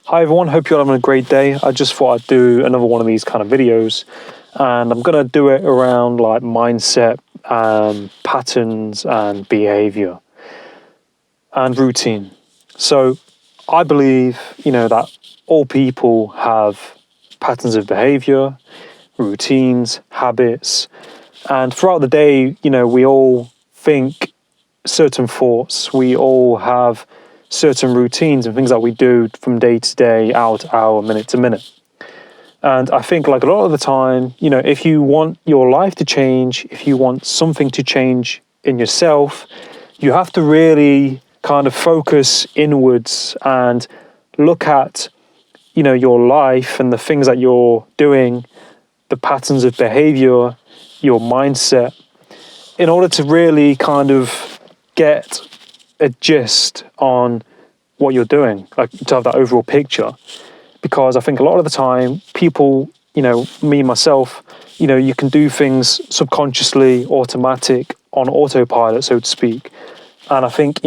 Hi everyone, hope you're having a great day. I just thought I'd do another one of these kind of videos, and I'm going to do it around like mindset, patterns and behavior and routine. So I believe, that all people have patterns of behavior, routines, habits, and throughout the day, we all think certain thoughts. We all have certain routines and things that we do from day to day, hour to hour, minute to minute. And I think like a lot of the time, if you want your life to change, if you want something to change in yourself, you have to really kind of focus inwards and look at, your life and the things that you're doing, the patterns of behavior, your mindset, in order to really kind of get a gist on what you're doing, like to have that overall picture. Because I think a lot of the time people, me, myself, you can do things subconsciously, automatic, on autopilot, so to speak. And I think,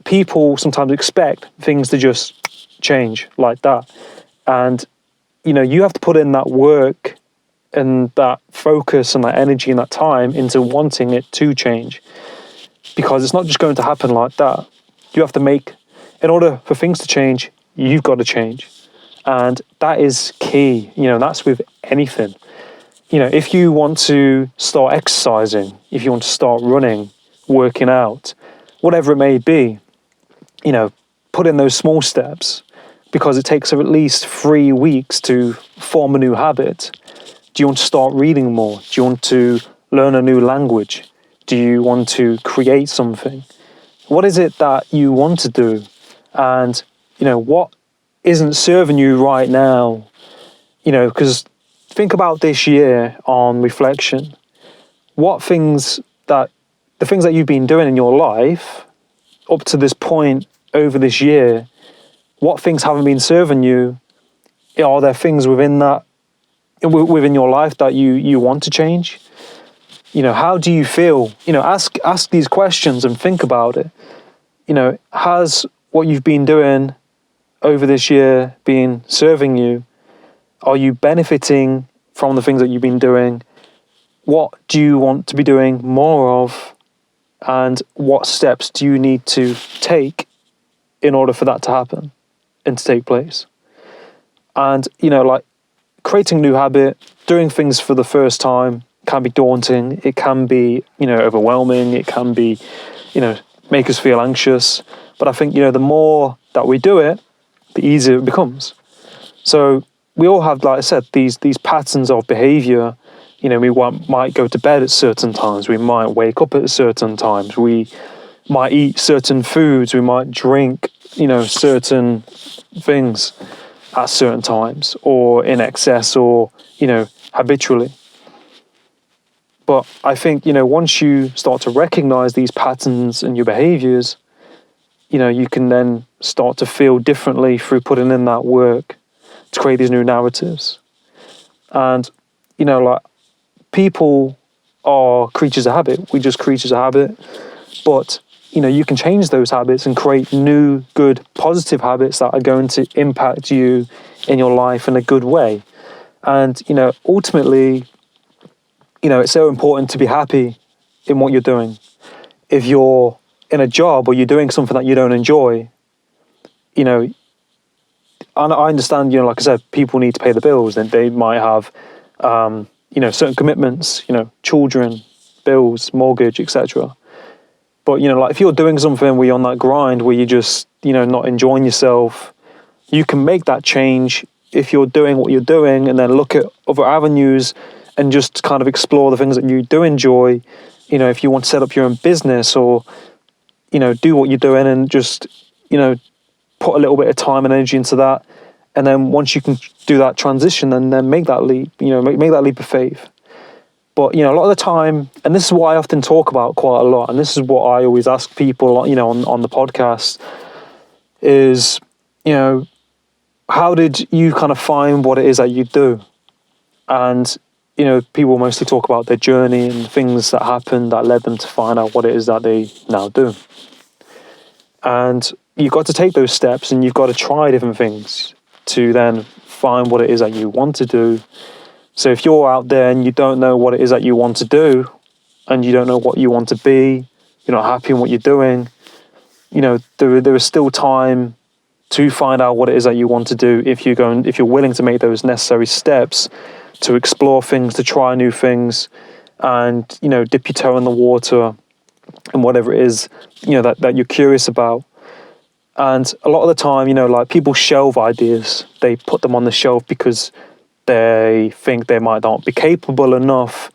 people sometimes expect things to just change like that. And, you have to put in that work and that focus and that energy and that time into wanting it to change. Because it's not just going to happen like that. You have to in order for things to change, you've got to change. And that is key. That's with anything. If you want to start exercising, if you want to start running, working out, whatever it may be, put in those small steps, because it takes at least 3 weeks to form a new habit. Do you want to start reading more? Do you want to learn a new language? Do you want to create something? What is it that you want to do? And, what isn't serving you right now? Because think about this year on reflection. The things that you've been doing in your life up to this point over this year, what things haven't been serving you? Are there things within your life that you want to change? How do you feel? Ask these questions and think about it. Has what you've been doing over this year been serving you? Are you benefiting from the things that you've been doing? What do you want to be doing more of? And what steps do you need to take in order for that to happen and to take place? And, like creating a new habit, doing things for the first time can be daunting. It can be, overwhelming. It can be, make us feel anxious. But I think, the more that we do it, the easier it becomes. So we all have, like I said, these patterns of behavior. We might go to bed at certain times. We might wake up at certain times. We might eat certain foods. We might drink, certain things at certain times, or in excess, or, habitually. But I think, once you start to recognize these patterns in your behaviors, you can then start to feel differently through putting in that work to create these new narratives. And, like people are creatures of habit. We're just creatures of habit. But, you can change those habits and create new, good, positive habits that are going to impact you in your life in a good way. And, ultimately, it's so important to be happy in what you're doing. If you're in a job or you're doing something that you don't enjoy, and I understand, like I said, people need to pay the bills, and they might have, certain commitments, children, bills, mortgage, etc. But, like if you're doing something where you're on that grind, where you're just, not enjoying yourself, you can make that change if you're doing what you're doing, and then look at other avenues and just kind of explore the things that you do enjoy. If you want to set up your own business, or, do what you're doing and just, put a little bit of time and energy into that. And then once you can do that transition, then make that leap, make that leap of faith. But, a lot of the time, and this is what I often talk about quite a lot, and this is what I always ask people, on the podcast, is, how did you kind of find what it is that you do? And, people mostly talk about their journey and things that happened that led them to find out what it is that they now do. And, you've got to take those steps and you've got to try different things to then find what it is that you want to do. So if you're out there and you don't know what it is that you want to do, and you don't know what you want to be, you're not happy in what you're doing, there is still time to find out what it is that you want to do if you're willing to make those necessary steps to explore things, to try new things, and dip your toe in the water and whatever it is that you're curious about. And a lot of the time, like, people shelve ideas. They put them on the shelf because they think they might not be capable enough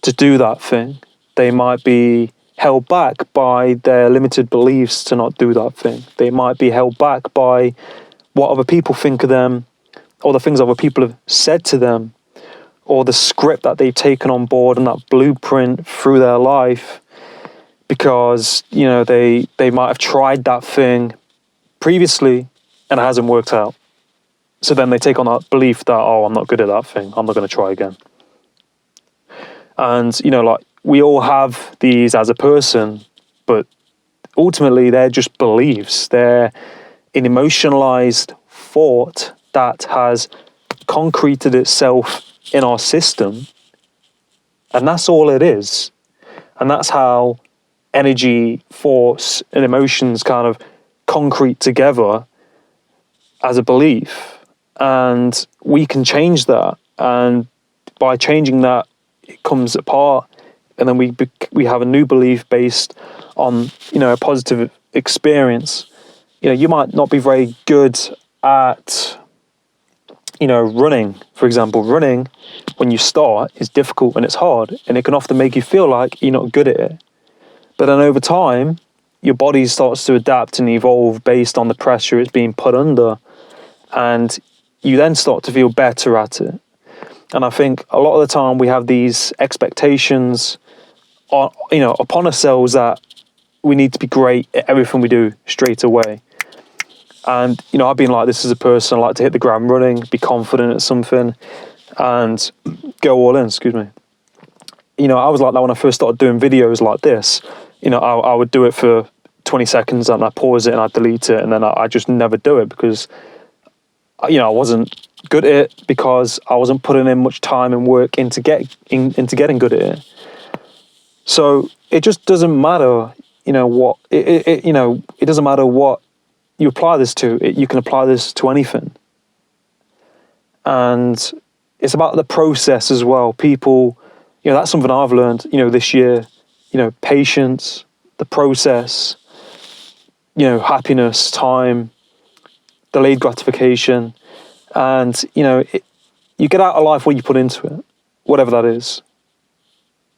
to do that thing. They might be held back by their limited beliefs to not do that thing. They might be held back by what other people think of them, or the things other people have said to them, or the script that they've taken on board and that blueprint through their life, because they might have tried that thing previously and it hasn't worked out. So then they take on that belief that, oh, I'm not good at that thing, I'm not going to try again. And like, we all have these as a person, but ultimately they're just beliefs. They're an emotionalized thought that has concreted itself in our system, and that's all it is. And that's how energy, force, and emotions kind of concrete together as a belief. And we can change that, and by changing that, it comes apart, and then we have a new belief based on a positive experience. You might not be very good at running, for example. Running, when you start, is difficult and it's hard, and it can often make you feel like you're not good at it. But then over time, your body starts to adapt and evolve based on the pressure it's being put under, and you then start to feel better at it. And I think a lot of the time we have these expectations upon ourselves that we need to be great at everything we do straight away. And I've been like this as a person. I like to hit the ground running, be confident at something, and go all in. Excuse me. I was like that when I first started doing videos like this. I would do it for 20 seconds and I pause it and I delete it, and then I just never do it because I wasn't good at it, because I wasn't putting in much time and work into getting good at it. So it just doesn't matter, what it doesn't matter what you apply this to. You can apply this to anything, and it's about the process as well. People, that's something I've learned, this year. Patience, the process, happiness, time, delayed gratification, and you get out of life what you put into it, whatever that is.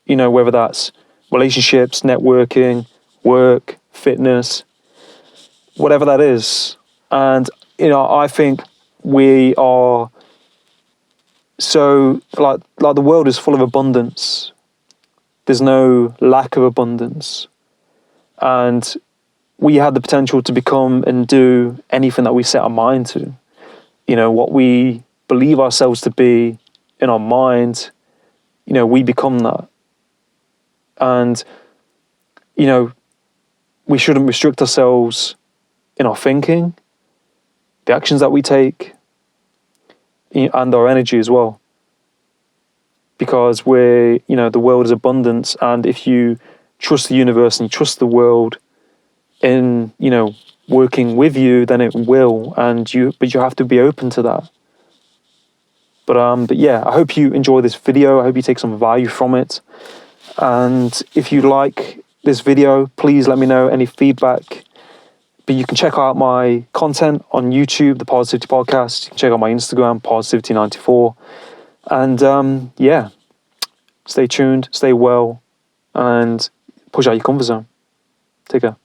Whether that's relationships, networking, work, fitness, whatever that is. And I think we are so like the world is full of abundance. There's no lack of abundance, and we have the potential to become and do anything that we set our mind to. What we believe ourselves to be in our mind, we become that. And, we shouldn't restrict ourselves in our thinking, the actions that we take, and our energy as well. Because the world is abundance, and if you trust the universe and you trust the world in, working with you, then it will, but you have to be open to that. But yeah, I hope you enjoy this video. I hope you take some value from it. And if you like this video, please let me know any feedback. But you can check out my content on YouTube, The Positivity Podcast. You can check out my Instagram, Positivity94. And yeah, stay tuned, stay well, and push out your comfort zone. Take care.